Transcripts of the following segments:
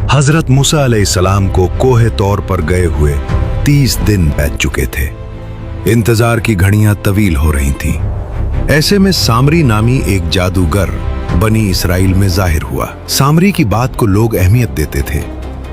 हजरत मूसा अलैहिस्सलाम को कोहे तौर पर गए हुए 30 दिन बीत चुके थे। इंतजार की घड़ियां तवील हो रही थीं। ऐसे में सामरी नामी एक जादूगर बनी इसराइल में जाहिर हुआ। सामरी की बात को लोग अहमियत देते थे।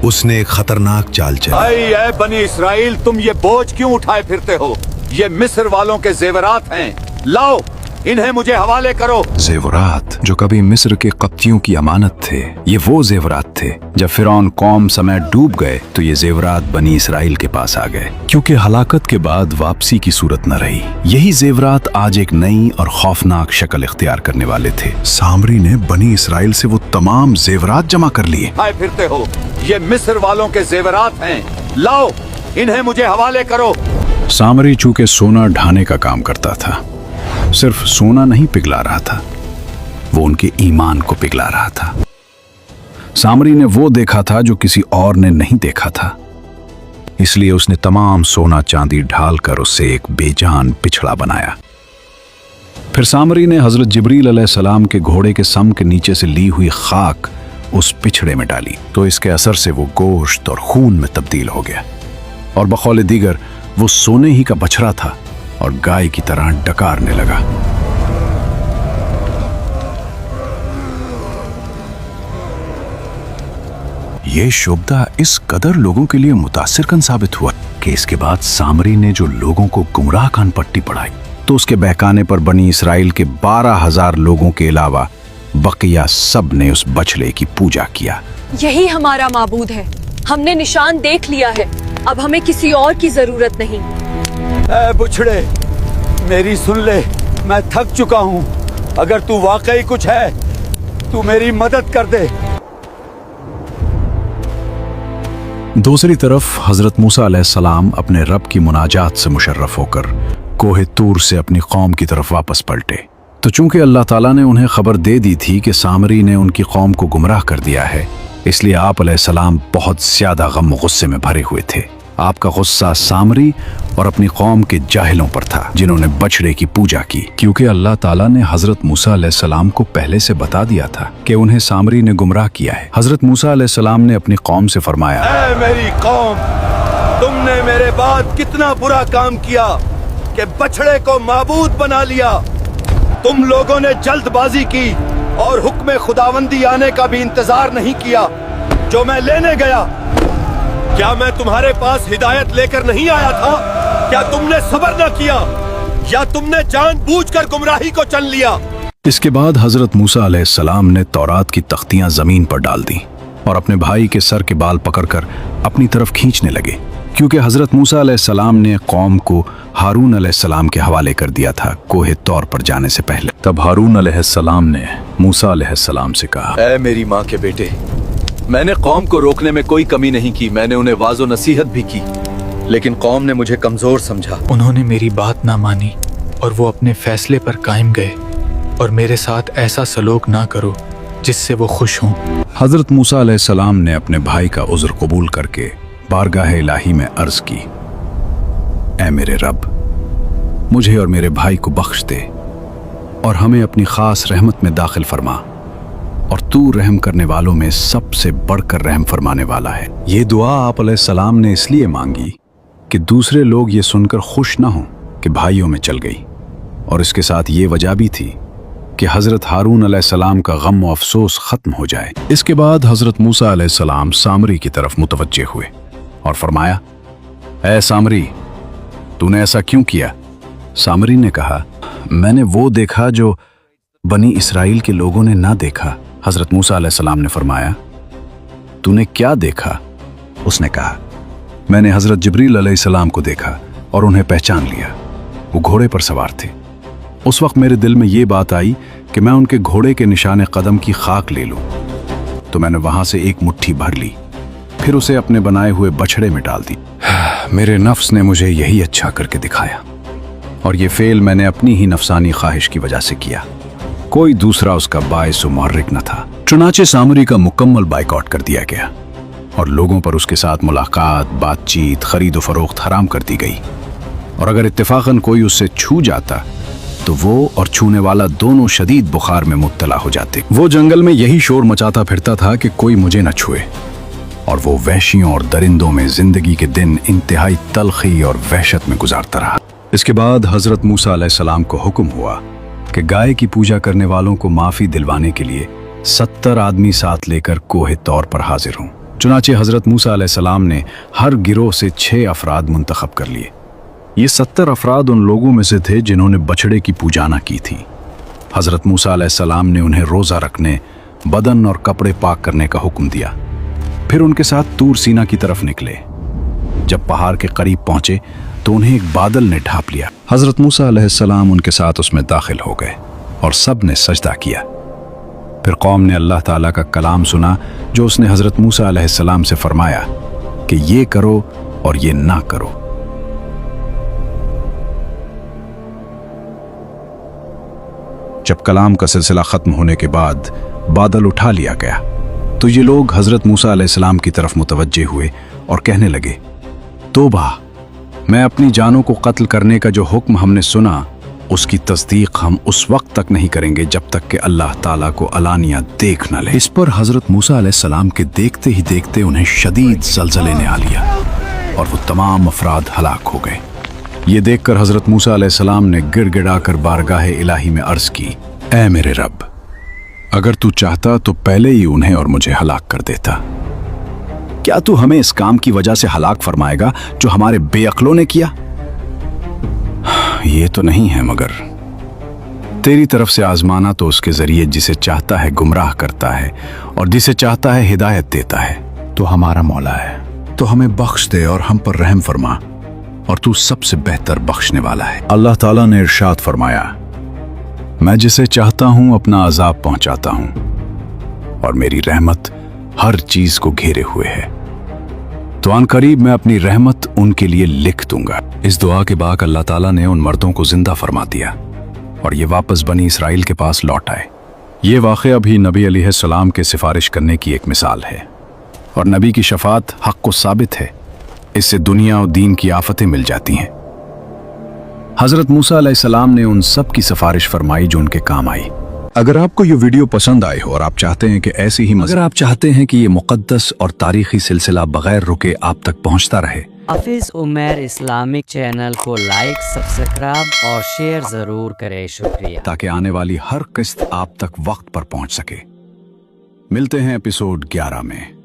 उसने एक खतरनाक चाल चली। ऐ बनी इसराइल, तुम ये बोझ क्यों उठाए फिरते हो? ये मिस्र वालों के जेवरात हैं, लाओ इन्हें मुझे हवाले करो। जेवरात जो कभी मिस्र के कप्तियों की अमानत थे, ये वो जेवरात थे। जब फिरौन कौम समय डूब गए तो ये जेवरात बनी इसराइल के पास आ गए, क्योंकि हलाकत के बाद वापसी की सूरत न रही। यही जेवरात आज एक नई और खौफनाक शक्ल इख्तियार करने वाले थे। सामरी ने बनी इसराइल से वो तमाम जेवरात जमा कर लिए। आए फिरते हो, ये मिस्र वालों के जेवरात हैं, लाओ इन्हें मुझे हवाले करो। सामरी चूंकि सोना ढाने का काम करता था, सिर्फ सोना नहीं पिघला रहा था, वो उनके ईमान को पिघला रहा था। सामरी ने वो देखा था जो किसी और ने नहीं देखा था, इसलिए उसने तमाम सोना चांदी ढालकर उससे एक बेजान पिछड़ा बनाया। फिर सामरी ने हजरत जिब्रील अलैहिस्सलाम के घोड़े के सम के नीचे से ली हुई खाक उस पिछड़े में डाली, तो इसके असर से वो गोश्त और खून में तब्दील हो गया और बकौल दीगर वो सोने ही का बछड़ा था और गाय की तरह डकारने लगा। ये शुबदा इस कदर लोगों के लिए मुतासिर कन साबित हुआ कि इसके बाद सामरी ने जो लोगों को गुमराह कान पट्टी पढ़ाई, तो उसके बहकाने पर बनी इसराइल के 12,000 लोगों के अलावा बकिया सब ने उस बछड़े की पूजा किया। यही हमारा माबूद है, हमने निशान देख लिया है, अब हमें किसी और की जरूरत नहीं। ऐ बुछड़े, मेरी सुन ले, मैं थक चुका हूँ। अगर तू वाकई कुछ है, तू मेरी मदद कर दे। दूसरी तरफ हजरत मूसा अलैहिस्सलाम अपने रब की मुनाजात से मुशर्रफ होकर कोहे तूर से अपनी कौम की तरफ वापस पलटे। तो चूंकि अल्लाह ताला ने उन्हें खबर दे दी थी कि सामरी ने उनकी कौम को गुमराह कर दिया है, इसलिए आप अलैहिस्सलाम बहुत ज्यादा गम और गुस्से में भरे हुए थे। आपका गुस्सा सामरी और अपनी कौम के जाहिलों पर था जिन्होंने बछड़े की पूजा की, क्योंकि अल्लाह ताला ने हजरत मूसा अलैहिस्सलाम को पहले से बता दिया था कि उन्हें सामरी ने गुमराह किया है। हजरत मूसा अलैहिस्सलाम ने अपनी कौम से फरमाया, ऐ मेरी कौम, तुमने मेरे बाद कितना बुरा काम किया कि बछड़े को माबूद बना लिया। तुम लोगों ने जल्दबाजी की और हुक्म खुदावंदी आने का भी इंतजार नहीं किया जो मैं लेने गया। क्या मैं तुम्हारे पास हिदायत लेकर नहीं आया था? क्या तुमने सब्र न किया या तुमने जानबूझकर गुमराही को चुन लिया? इसके बाद हजरत मूसा अलैहिस्सलाम ने तौरात की तख्तियां जमीन पर डाल दी और अपने भाई के सर के बाल पकड़कर अपनी तरफ खींचने लगे, क्योंकि हजरत मूसा अलैहिस्सलाम ने कौम को हारून अलैहिस्सलाम के हवाले कर दिया था कोहे तौर पर जाने से पहले। तब हारून अलैहिस्सलाम ने मूसा अलैहिस्सलाम से कहा, ऐ मेरी माँ के बेटे, मैंने कौम को रोकने में कोई कमी नहीं की। मैंने उन्हें वाजो नसीहत भी की, लेकिन कौम ने मुझे कमजोर समझा। उन्होंने मेरी बात ना मानी और वो अपने फैसले पर कायम गए, और मेरे साथ ऐसा सलूक ना करो जिससे वो खुश हों। हजरत मूसा अलैहिस्सलाम ने अपने भाई का उज़्र कबूल करके बारगाह इलाही में अर्ज की, ऐ मेरे रब, मुझे और मेरे भाई को बख्श दे और हमें अपनी खास रहमत में दाखिल फरमा, और तू रहम करने वालों में सबसे बढ़कर रहम फरमाने वाला है। ये दुआ आप अलैहिस्सलाम ने इसलिए मांगी कि दूसरे लोग ये सुनकर खुश ना हों कि भाइयों में चल गई, और इसके साथ ये वजह भी थी कि हजरत हारून अलैहिस्सलाम का गम और अफसोस खत्म हो जाए। इसके बाद हजरत मूसा अलैहिस्सलाम सामरी की तरफ मुतवज्जे हुए और फरमाया, ऐ सामरी, तूने ऐसा क्यों किया? सामरी ने कहा, मैंने वो देखा जो बनी इसराइल के लोगों ने ना देखा। हजरत मूसा अलैहिस्सलाम ने फरमाया, तूने क्या देखा? उसने कहा, मैंने हजरत जिब्रील अलैहिस्सलाम को देखा और उन्हें पहचान लिया। वो घोड़े पर सवार थे। उस वक्त मेरे दिल में ये बात आई कि मैं उनके घोड़े के निशाने कदम की खाक ले लूं, तो मैंने वहां से एक मुट्ठी भर ली, फिर उसे अपने बनाए हुए बछड़े में डाल दी। मेरे नफ्स ने मुझे यही अच्छा करके दिखाया, और ये फेल मैंने अपनी ही नफसानी ख्वाहिश की वजह से किया। कोई दूसरा उसका बाइस व मुहर्रिक न था। चुनाचे सामरी का मुकम्मल बाइकआउट कर दिया गया और लोगों पर उसके साथ मुलाकात, बातचीत, खरीद व फरोख्त हराम कर दी गई, और अगर इत्तेफाकन कोई उससे छू जाता तो वो और छूने वाला दोनों शदीद बुखार में मुब्तला हो जाते। वो जंगल में यही शोर मचाता फिरता था कि कोई मुझे न छुए, और वो वहशियों और दरिंदों में जिंदगी के दिन इंतहाई तलखी और वहशत में गुजारता रहा। इसके बाद हजरत मूसा अलैहिस्सलाम को हुक्म हुआ कि गाय की पूजा करने वालों को माफी दिलवाने के लिए 70 आदमी साथ लेकर कोहे तौर पर हाजिर हों। चुनाचे हजरत मूसा अलैहिस्सलाम ने हर गिरोह से 6 अफराद मुंतखब कर लिए। ये 70 अफराद उन लोगों में से थे जिन्होंने बछड़े की पूजा न की थी। हजरत मूसा अलैहिस्सलाम ने उन्हें रोज़ा रखने, बदन और कपड़े पाक करने का हुक्म दिया। फिर उनके साथ तूर सीना की तरफ निकले। जब पहाड़ के करीब पहुंचे तो उन्हें एक बादल ने ढांप लिया। हजरत मूसा अलैहिस्सलाम उनके साथ उसमें दाखिल हो गए और सब ने सजदा किया। फिर कौम ने अल्लाह ताला का कलाम सुना जो उसने हजरत मूसा अलैहिस्सलाम से फरमाया कि ये करो और ये ना करो। जब कलाम का सिलसिला खत्म होने के बाद बादल उठा लिया गया तो ये लोग हजरत मूसा अलैहिस्सलाम की तरफ मुतवज्जे हुए और कहने लगे, तौबा, मैं अपनी जानों को कत्ल करने का जो हुक्म हमने सुना उसकी तस्दीक हम उस वक्त तक नहीं करेंगे जब तक कि अल्लाह ताला को अलानिया देख न ले। इस पर हजरत मूसा अलैहिस्सलाम के देखते ही देखते उन्हें शदीद ज़लज़ले ने आ लिया और वो तमाम अफराद हलाक हो गए। ये देखकर हजरत मूसा अलैहिस्सलाम ने गिड़गिड़ाकर बारगाह इलाही में अर्ज की, ऐ मेरे रब, अगर तू चाहता तो पहले ही उन्हें और मुझे हलाक कर देता। क्या तू हमें इस काम की वजह से हलाक फरमाएगा जो हमारे बेअक्लों ने किया? ये तो नहीं है, मगर तेरी तरफ से आजमाना तो उसके जरिए जिसे चाहता है गुमराह करता है और जिसे चाहता है हिदायत देता है। तो हमारा मौला है, तो हमें बख्श दे और हम पर रहम फरमा, और तू सबसे बेहतर बख्शने वाला है। अल्लाह ताला ने इरशाद फरमाया, मैं जिसे चाहता हूं अपना अजाब पहुंचाता हूं और मेरी रहमत हर चीज को घेरे हुए है। तो अनकरीब मैं अपनी रहमत उनके लिए लिख दूंगा। इस दुआ के बाद अल्लाह ताला ने उन मर्दों को जिंदा फरमा दिया और ये वापस बनी इसराइल के पास लौट आए। ये वाक़या भी नबी अलैहिस्सलाम के सिफारिश करने की एक मिसाल है और नबी की शफात हक़ को साबित है। इससे दुनिया और दीन की आफतें मिल जाती हैं। हजरत मूसा अलैहिस्सलाम ने उन सब की सिफारिश फरमाई जो उनके काम आई। अगर आपको ये वीडियो पसंद आए हो और आप चाहते हैं कि ऐसी ही अगर आप चाहते हैं कि ये मुक़द्दस और तारीखी सिलसिला बगैर रुके आप तक पहुंचता रहे, हाफिज उमर इस्लामिक चैनल को लाइक, सब्सक्राइब और शेयर जरूर करें। शुक्रिया। ताकि आने वाली हर किस्त आप तक वक्त पर पहुंच सके। मिलते हैं एपिसोड 11 में।